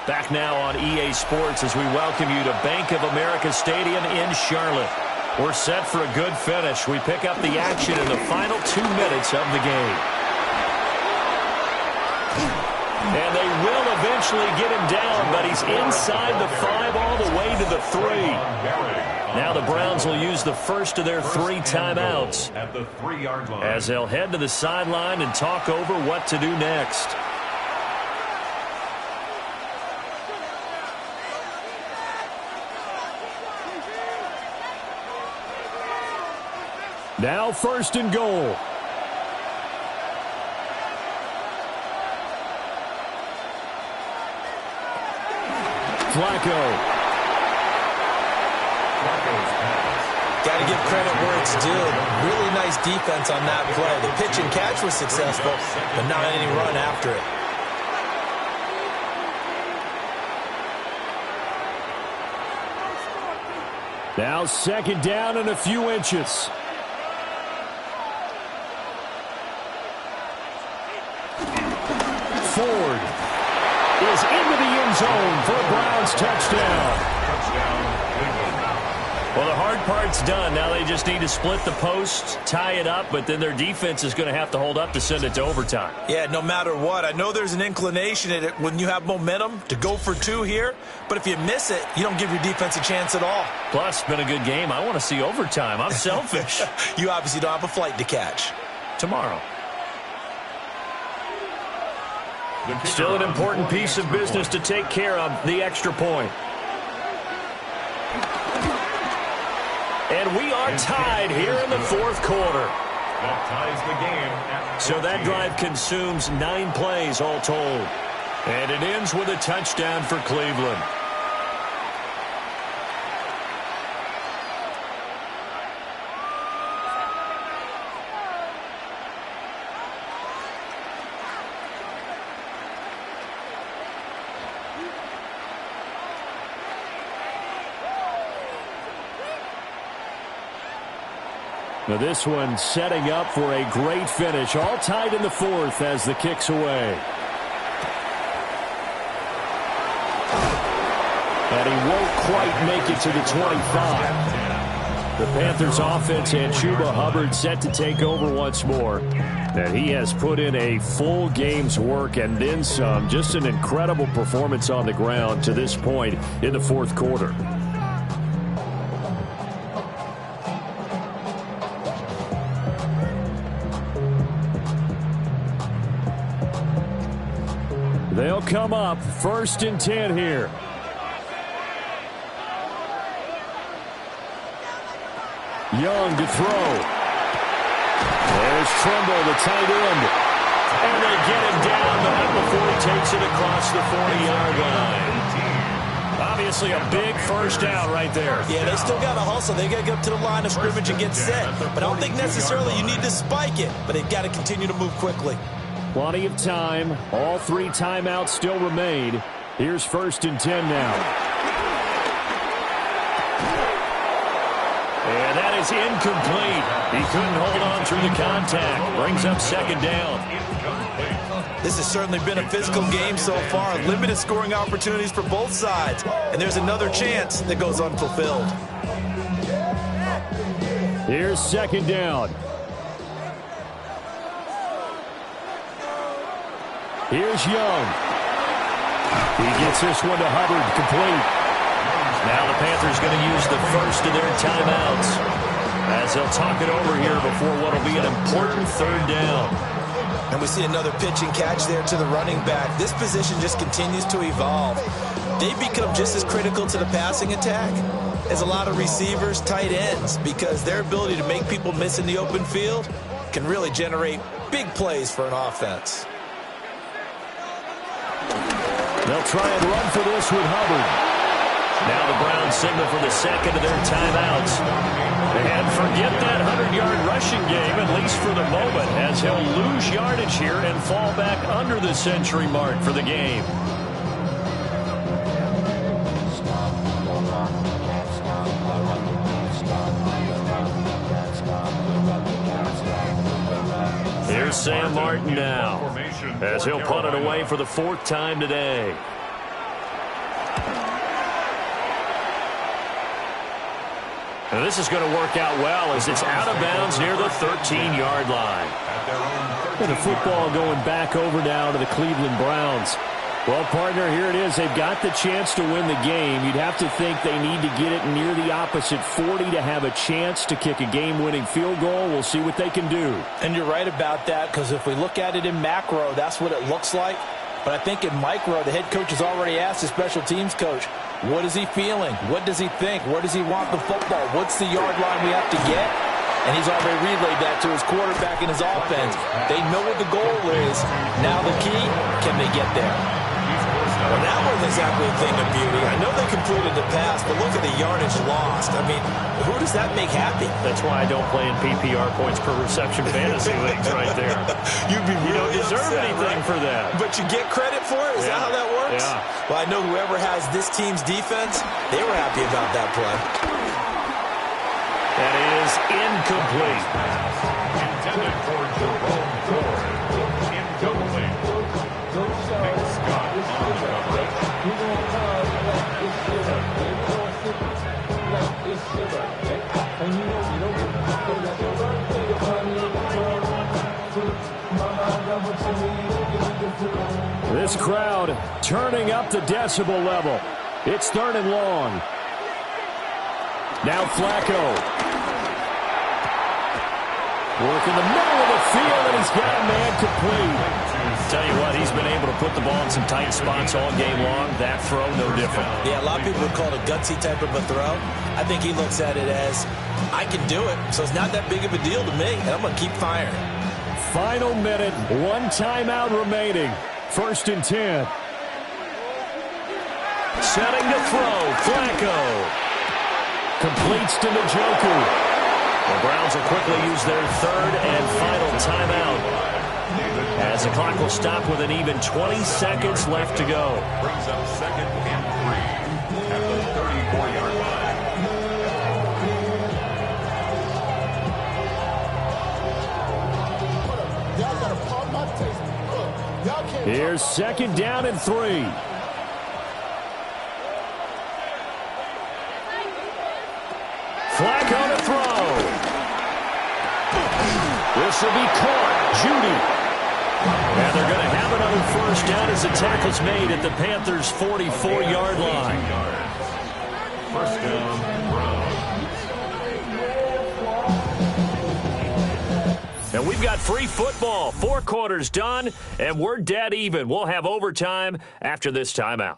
Back now on EA Sports as we welcome you to Bank of America Stadium in Charlotte. We're set for a good finish. We pick up the action in the final 2 minutes of the game. And they will eventually get him down, but he's inside the 5 all the way to the 3. Now the Browns will use the first of their 3 timeouts at the 3-yard line as they'll head to the sideline and talk over what to do next. Now 1st and goal. Flacco. Got to give credit where it's due. Really nice defense on that play. The pitch and catch was successful, but not any run after it. Now 2nd down and a few inches. Ford is into the end zone for a Browns touchdown. Well, the hard part's done. Now they just need to split the posts, tie it up, but then their defense is going to have to hold up to send it to overtime. Yeah, no matter what. I know there's an inclination in it when you have momentum to go for 2 here, but if you miss it, you don't give your defense a chance at all. Plus, it's been a good game. I want to see overtime. I'm selfish. You obviously don't have a flight to catch. Tomorrow. Still an important piece of business to take care of, the extra point. And we are tied here in the 4th quarter. That ties the game at so that drive consumes 9 plays all told. And it ends with a touchdown for Cleveland. Now this one setting up for a great finish. All tied in the 4th as the kick's away. And he won't quite make it to the 25. The Panthers offense and Chuba Hubbard set to take over once more. And he has put in a full game's work and then some. Just an incredible performance on the ground to this point in the 4th quarter. They'll come up 1st and 10 here. Young to throw. There's Trumbull, the tight end. And they get him down, but not before he takes it across the 40-yard line. Obviously a big first down right there. Yeah, they still got to hustle. They got to get up to the line of scrimmage and get set. But I don't think necessarily you need to spike it, but they've got to continue to move quickly. Plenty of time. All 3 timeouts still remain. Here's 1st and 10 now. And that is incomplete. He couldn't hold on through the contact. Brings up 2nd down. This has certainly been a physical game so far. Limited scoring opportunities for both sides. And there's another chance that goes unfulfilled. Here's 2nd down. Here's Young. He gets this one to Hubbard, complete. Now the Panthers going to use the first of their timeouts as they'll talk it over here before what will be an important 3rd down. And we see another pitch and catch there to the running back. This position just continues to evolve. They've become just as critical to the passing attack as a lot of receivers, tight ends, because their ability to make people miss in the open field can really generate big plays for an offense. They'll try and run for this with Hubbard. Now the Browns signal for the 2nd of their timeouts. And forget that 100-yard rushing game, at least for the moment, as he'll lose yardage here and fall back under the century mark for the game. Here's Sam Martin now, as he'll punt it away for the 4th time today. And this is going to work out well as it's out of bounds near the 13-yard line. And the football going back over now to the Cleveland Browns. Well, partner, here it is. They've got the chance to win the game. You'd have to think they need to get it near the opposite 40 to have a chance to kick a game-winning field goal. We'll see what they can do. And you're right about that, because if we look at it in macro, that's what it looks like. But I think in micro, the head coach has already asked the special teams coach, what is he feeling? What does he think? Where does he want the football? What's the yard line we have to get? And he's already relayed that to his quarterback and his offense. They know what the goal is. Now the key, can they get there? Well, that wasn't exactly a thing of beauty. I know they completed the pass, but look at the yardage lost. I mean, who does that make happy? That's why I don't play in PPR points per reception fantasy leagues right there. You'd be really you don't deserve upset, anything right? for that. But you get credit for it? Is that how that works? Yeah. Well, I know whoever has this team's defense, they were happy about that play. That is incomplete. Intended for Jerome Ford. Incomplete. Nick Scott on the coverage. This crowd turning up the decibel level. It's 3rd and long. Now Flacco. Work in the middle of the field, and he's got a man complete. Tell you what, he's been able to put the ball in some tight spots all game long. That throw, no different. Yeah, a lot of people would call it a gutsy type of a throw. I think he looks at it as, I can do it, so it's not that big of a deal to me, and I'm going to keep firing. Final minute, 1 timeout remaining. 1st and 10. Setting to throw, Flacco. Completes to Njoku. The Browns will quickly use their 3rd and final timeout, as the clock will stop with an even 20 seconds left to go. Brings up 2nd and 3 at the 34-yard line. Here's 2nd down and 3. Flacco to throw. This will be caught. Judy. And they're going to have another 1st down as the tackle's made at the Panthers' 44-yard line. 1st down, Browns. And we've got free football. 4 quarters done, and we're dead even. We'll have overtime after this timeout.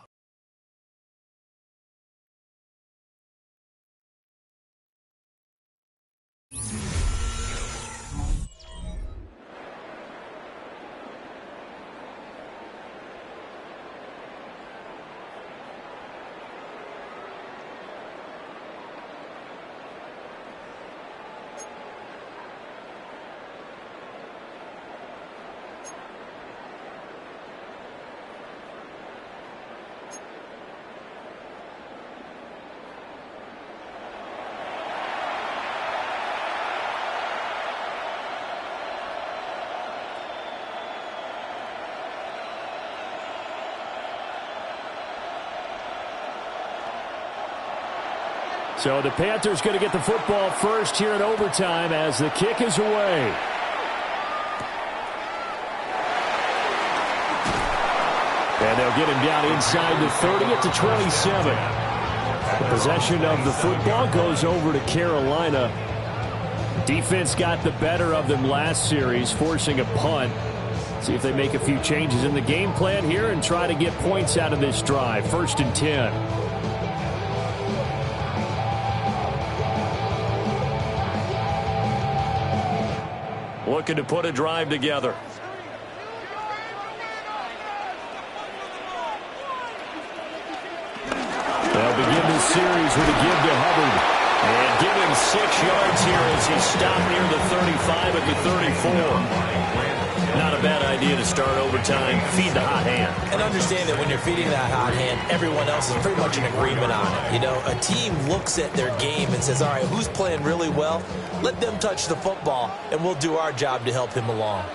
So the Panthers going to get the football first here in overtime as the kick is away. And they'll get him down inside the 30 at the 27. The possession of the football goes over to Carolina. Defense got the better of them last series, forcing a punt. See if they make a few changes in the game plan here and try to get points out of this drive. 1st and 10. Looking to put a drive together. They'll begin this series with a give to Hubbard. And give him 6 yards here as he stopped near the 35 at the 34. Not a bad idea to start overtime. Feed the hot hand. And understand that when you're feeding that hot hand, everyone else is pretty much in agreement on it. You know, a team looks at their game and says, all right, who's playing really well? Let them touch the football, and we'll do our job to help him along.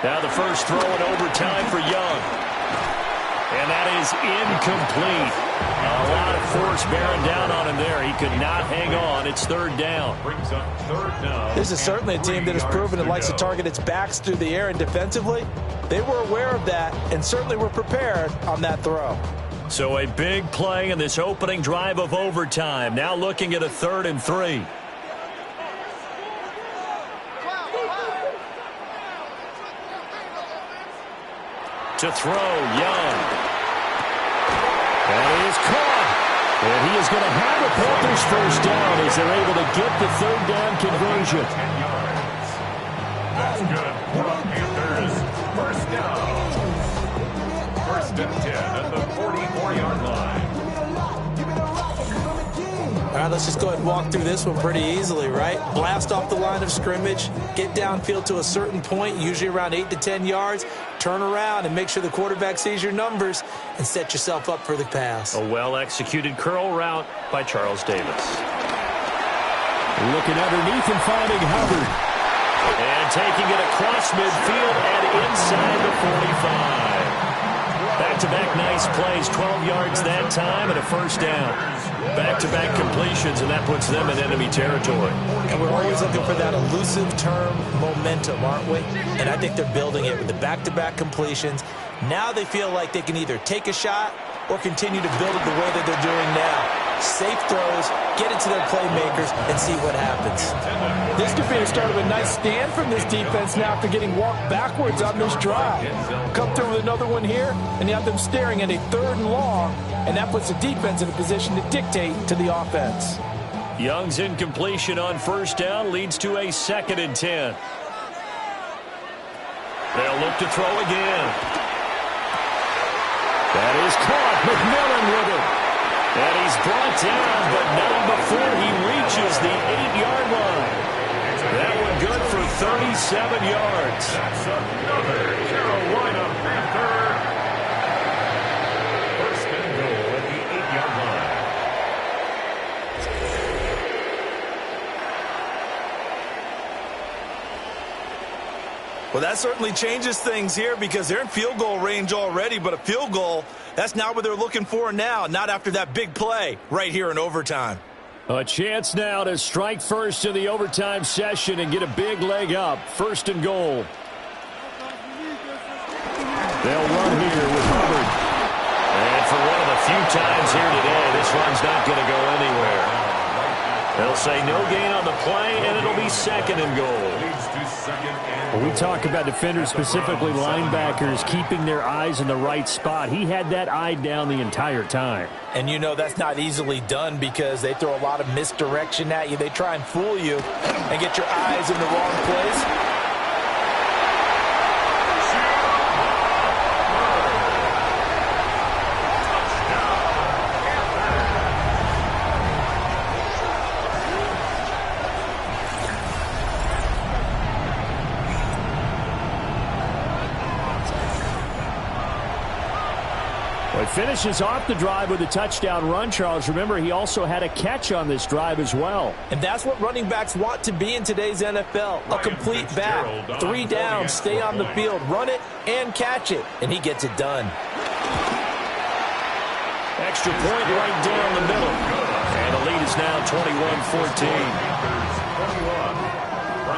Now the first throw in overtime for Young. And that is incomplete. A lot of force bearing down on him there. He could not hang on. It's third down. Brings up third down. This is certainly a team that has proven it likes to target its backs through the air, and defensively, they were aware of that and certainly were prepared on that throw. So a big play in this opening drive of overtime. Now looking at a 3rd and 3. To throw, Young. That is caught. And he is going to have the Panthers first down as they're able to get the 3rd down conversion. 10 yards. That's good for the Panthers. First down. First and 10 at the 44-yard line. All right, let's just go ahead and walk through this one pretty easily, right? Blast off the line of scrimmage, get downfield to a certain point, usually around 8 to 10 yards, turn around and make sure the quarterback sees your numbers and set yourself up for the pass. A well-executed curl route by Charles Davis. Looking underneath and finding Hubbard. And taking it across midfield and inside the 45. Back-to-back nice plays, 12 yards that time and a first down. Back-to-back completions, and that puts them in enemy territory. And we're always looking for that elusive term momentum, aren't we? And I think they're building it with the back-to-back completions. Now they feel like they can either take a shot or continue to build it the way that they're doing now. Safe throws, get it to their playmakers, and see what happens. This could be the start of a nice stand from this defense now after getting walked backwards on this drive. Come through with another one here, and you have them staring at a 3rd and long, and that puts the defense in a position to dictate to the offense. Young's incompletion on first down leads to a 2nd and 10. They'll look to throw again. That is caught. McMillan with it. And he's brought down, but not before he reaches the 8-yard line. That one good for 37 yards. That's another Carolina Panther. First and goal at the 8-yard line. Well, that certainly changes things here because they're in field goal range already, but a field goal, that's not what they're looking for now, not after that big play right here in overtime. A chance now to strike first in the overtime session and get a big leg up. 1st and goal. They'll run here with Hubbard. And for one of the few times here today, this run's not going to go anywhere. They'll say no gain on the play, and it'll be 2nd and goal. When we talk about defenders, specifically linebackers, keeping their eyes in the right spot, he had that eye down the entire time. And you know that's not easily done because they throw a lot of misdirection at you. They try and fool you and get your eyes in the wrong place. Well, he finishes off the drive with a touchdown run, Charles. Remember, he also had a catch on this drive as well. And that's what running backs want to be in today's NFL. A complete back. 3 downs, stay on the field, run it, and catch it. And he gets it done. Extra point right down the middle. And the lead is now 21-14.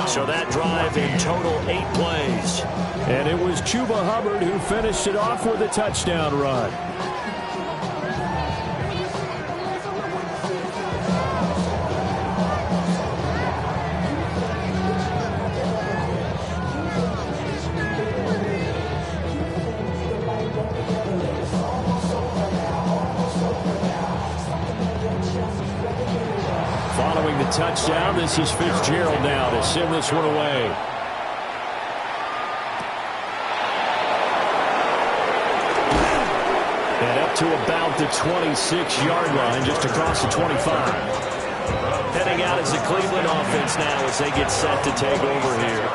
So that drive in total 8 plays. And it was Chuba Hubbard who finished it off with a touchdown run. Following the touchdown, this is Fitzgerald now to send this one away. And up to about the 26-yard line, just across the 25. Heading out as the Cleveland offense now as they get set to take over here.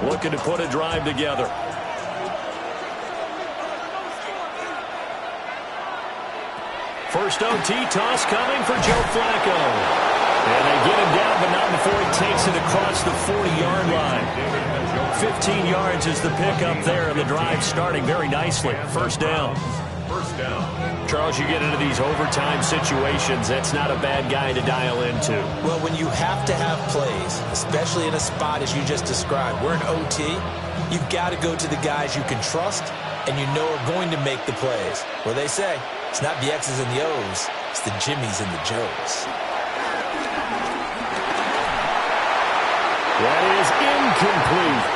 Looking to put a drive together. First OT toss coming for Joe Flacco. And they get him down, but not before he takes it across the 40-yard line. 15 yards is the pickup there, and the drive starting very nicely. First down. First down. Charles, you get into these overtime situations, that's not a bad guy to dial into. Well, when you have to have plays, especially in a spot as you just described, we're in OT, you've got to go to the guys you can trust and you know are going to make the plays. Well, they say it's not the X's and the O's, it's the Jimmys and the Joes. That is incomplete.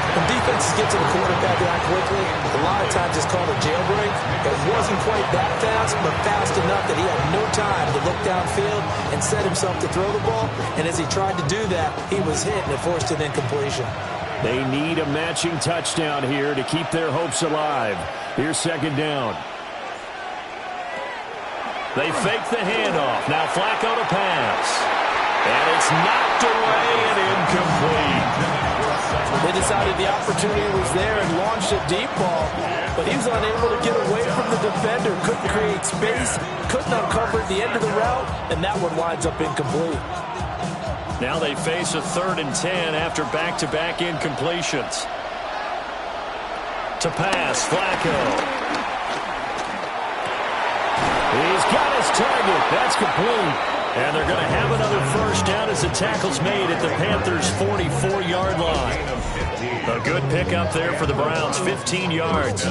When defenses get to the quarterback that quickly, a lot of times it's called a jailbreak. It wasn't quite that fast, but fast enough that he had no time to look downfield and set himself to throw the ball. And as he tried to do that, he was hit and it forced an incompletion. They need a matching touchdown here to keep their hopes alive. Here's second down. They fake the handoff. Now Flacco to pass. And it's knocked away and incomplete. They decided the opportunity was there and launched a deep ball, but he was unable to get away from the defender. Couldn't create space, couldn't uncover the end of the route, and that one winds up incomplete. Now they face a 3rd and 10 after back-to-back incompletions. To pass, Flacco. He's got his target. That's complete. And they're going to have another first down as the tackle's made at the Panthers' 44-yard line. A good pickup there for the Browns, 15 yards.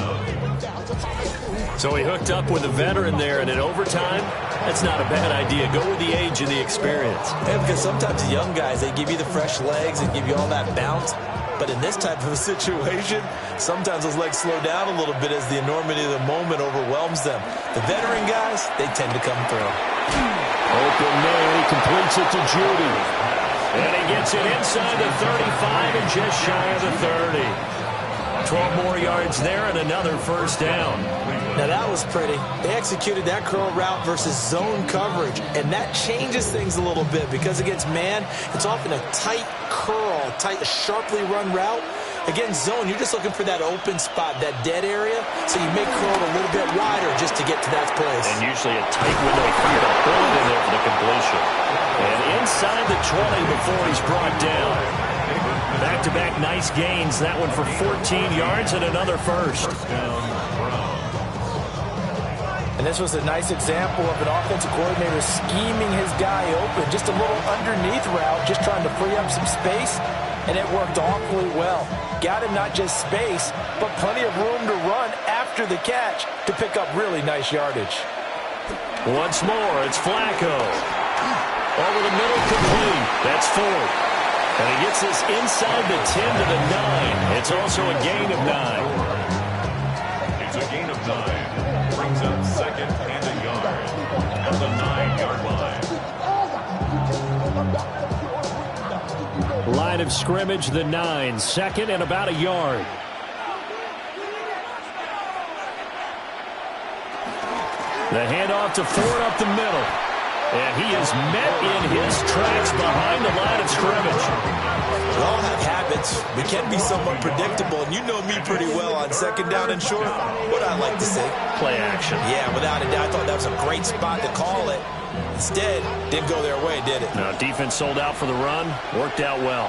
So he hooked up with a veteran there, and in overtime, that's not a bad idea. Go with the age and the experience. Yeah, because sometimes the young guys, they give you the fresh legs and give you all that bounce. But in this type of a situation, sometimes those legs slow down a little bit as the enormity of the moment overwhelms them. The veteran guys, they tend to come through. Open man, he completes it to Judy. And he gets it inside the 35 and just shy of the 30. 12 more yards there and another first down. Now that was pretty. They executed that curl route versus zone coverage, and that changes things a little bit because against man, it's often a tight curl, tight, sharply run route. Against zone, you're just looking for that open spot, that dead area, so you make curl a little bit wider just to get to that place. And usually a tight window for you to hold in there for the completion. And inside the 20 before he's brought down. Back-to-back nice gains. That one for 14 yards and another first. And this was a nice example of an offensive coordinator scheming his guy open. Just a little underneath route, just trying to free up some space, and it worked awfully well. Got him not just space, but plenty of room to run after the catch to pick up really nice yardage. Once more, it's Flacco. Over the middle, complete. That's 4. And he gets this inside the 10 to the 9. It's also a gain of 9. It's a gain of 9. Brings up second and a yard at the 9-yard line. Line of scrimmage, the 9. Second and about a yard. The handoff to Ford up the middle. And he is met in his tracks behind the line of scrimmage. We all have habits. We can be somewhat predictable, and you know me pretty well on second down and short. What I like to say? Play action. Yeah, without a doubt. I thought that was a great spot to call it. Instead, didn't go their way, did it? Now, defense sold out for the run. Worked out well.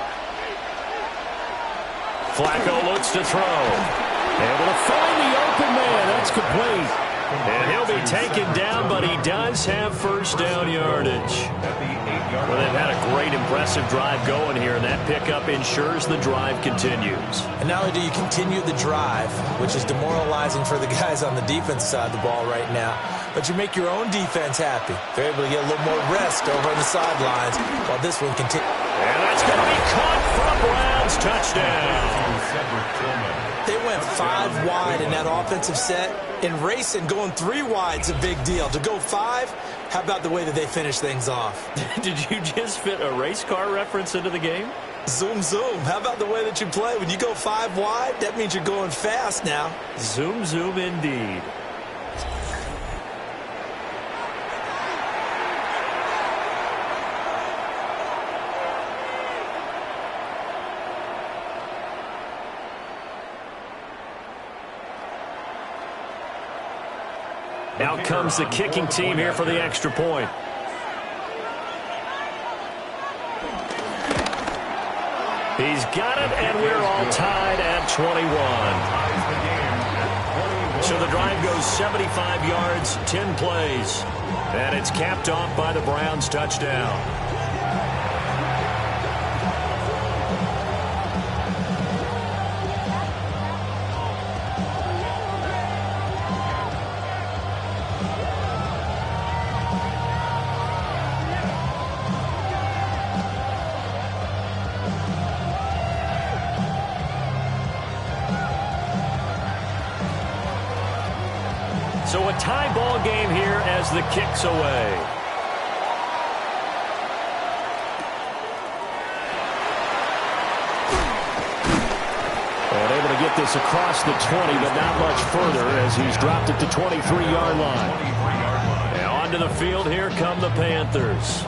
Flacco looks to throw. Able to find the open man. That's complete. And he'll be taken down, but he does have first down yardage. Well, they've had a great, impressive drive going here, and that pickup ensures the drive continues. And not only do you continue the drive, which is demoralizing for the guys on the defense side of the ball right now, but you make your own defense happy. They're able to get a little more rest over on the sidelines while this one continues. And that's going to be caught from Browns. Touchdown. They went 5 wide in that offensive set. In racing, going 3 wide's a big deal. To go 5, how about the way that they finish things off? Did you just fit a race car reference into the game? Zoom, zoom. How about the way that you play? When you go 5 wide, that means you're going fast now. Zoom, zoom indeed. Out comes the kicking team here for the extra point. He's got it, and we're all tied at 21. So the drive goes 75 yards, 10 plays. And it's capped off by the Browns' touchdown. So a tie ball game here as the kick's away. And able to get this across the 20, but not much further as he's dropped it to 23-yard line. And onto the field, here come the Panthers.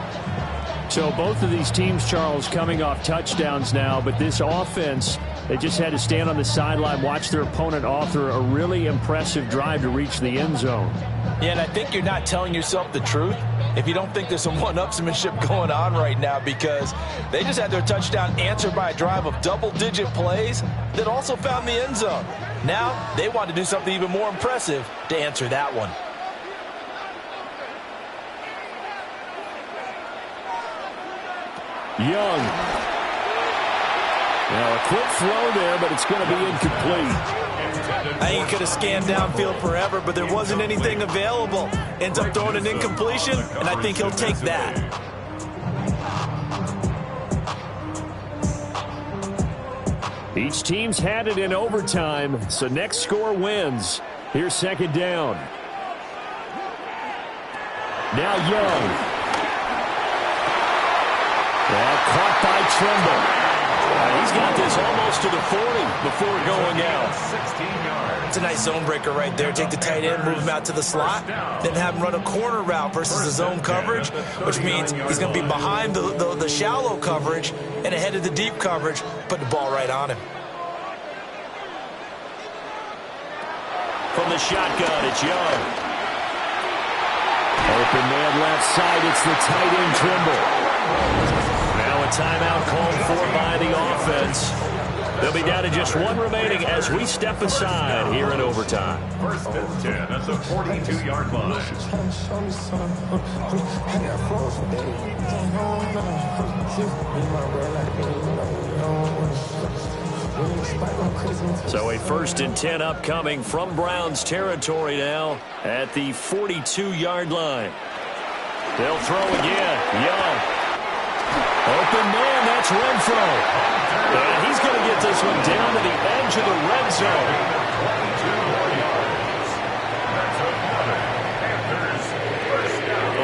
So both of these teams, Charles, coming off touchdowns now, but this offense, they just had to stand on the sideline, watch their opponent author a really impressive drive to reach the end zone. Yeah, and I think you're not telling yourself the truth if you don't think there's some one-upsmanship going on right now, because they just had their touchdown answered by a drive of double-digit plays that also found the end zone. Now they want to do something even more impressive to answer that one. Young. Now a quick throw there, but it's going to be incomplete. I think he could have scanned downfield forever, but there wasn't anything available. Ends up throwing an incompletion, and I think he'll take that. Each team's had it in overtime, so next score wins. Here's second down. Now Young. Well, caught by Trimble. He's got this almost to the 40 before going out. 16 yards. It's a nice zone breaker right there. Take the tight end, move him out to the slot, then have him run a corner route versus the zone coverage, which means he's going to be behind the shallow coverage and ahead of the deep coverage, put the ball right on him. From the shotgun, it's Young. Open man left side, it's the tight end Trimble. Now a timeout called for by the offense. They'll be down to just one remaining as we step aside here in overtime. First and 10 at the 42-yard line. So a first and 10 upcoming from Browns territory now at the 42-yard line. They'll throw again. Young. Open man, that's Renfro. And he's going to get this one down to the edge of the red zone.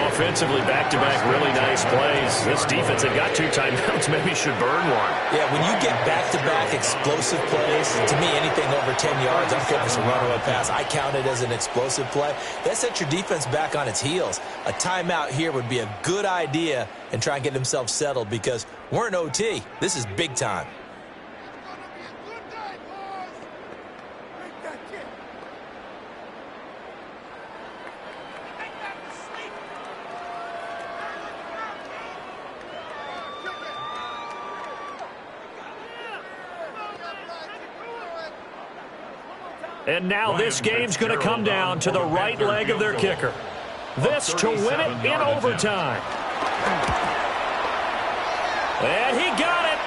Offensively, back-to-back really nice plays. This defense, they've got 2 timeouts, maybe should burn one. Yeah, when you get back-to-back explosive plays, to me, anything over 10 yards, I don't care if it's a run or a pass, I count it as an explosive play. That sets your defense back on its heels. A timeout here would be a good idea and try and get themselves settled because we're in OT. This is big time. And now this game's going to come down to the right leg of their kicker. This to win it in overtime. And he got it.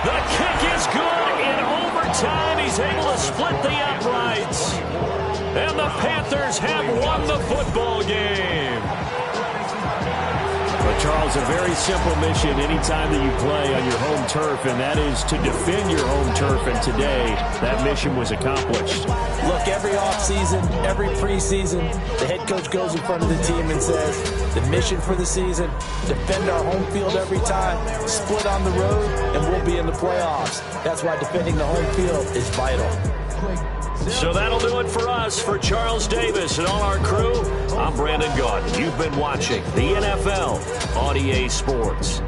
The kick is good in overtime. He's able to split the uprights. And the Panthers have won the football game. But Charles, a very simple mission anytime that you play on your home turf, and that is to defend your home turf. And today, that mission was accomplished. Look, every offseason, every preseason, the head coach goes in front of the team and says, the mission for the season, defend our home field every time, split on the road, and we'll be in the playoffs. That's why defending the home field is vital. So that'll do it for us. For Charles Davis and all our crew, I'm Brandon Gaudin. You've been watching the NFL on EA Sports.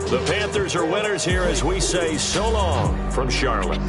The Panthers are winners here as we say so long from Charlotte.